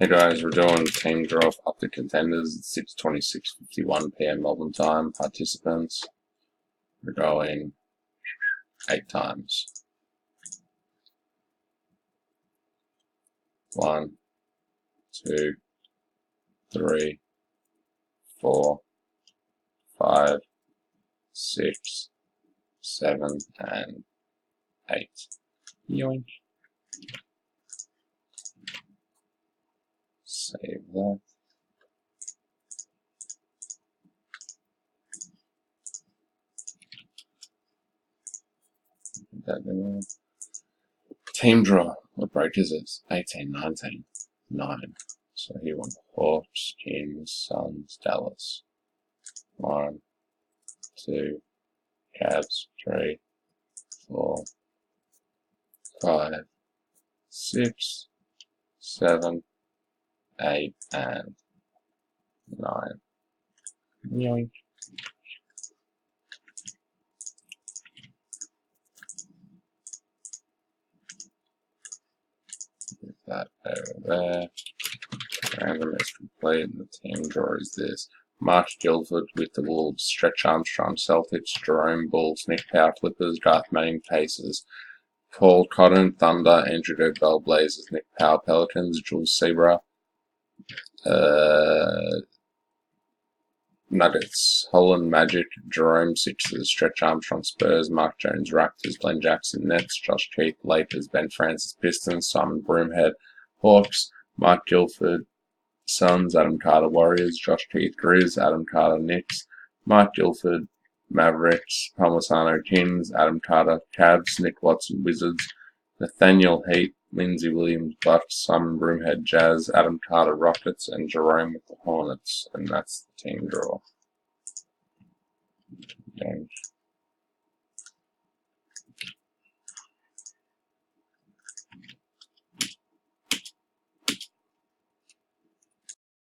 Hey guys, we're doing team draw of optic contenders at 6:26:51 p.m. Melbourne time. Participants, we're going 8 times. 1, 2, 3, 4, 5, 6, 7, and 8. Yoink. Save that. Team draw. What break is it? 18, 19, 9. So he won Hawks, Kings, Suns, Dallas. 1, 2, Cavs, 3, 4, 5, 6, 7, 8, and 9. Yoink. Put that over there. Random is complete, and the team draw is this. Mark Guilford with the Wolves, Stretch Armstrong Celtics, Jerome Bulls, Nick Powell Clippers, Garth Manning Pacers, Paul Cotton Thunder, Andrew Bell Blazers, Nick Powell Pelicans, Jules Sebra Nuggets, Holland Magic, Jerome Sixers, Stretch Armstrong Spurs, Mark Jones Raptors, Glenn Jackson Nets, Josh Keith Lakers, Ben Francis Pistons, Simon Broomhead Hawks, Mark Guilford Suns, Adam Carter Warriors, Josh Keith Grizz, Adam Carter Knicks, Mark Guilford Mavericks, Palmisano Kings, Adam Carter Cavs, Nick Watson Wizards, Nathaniel Heat, Lindsey Williams Bucks, Simon Broomhead Jazz, Adam Carter Rockets, and Jerome with the Hornets. And that's the team draw.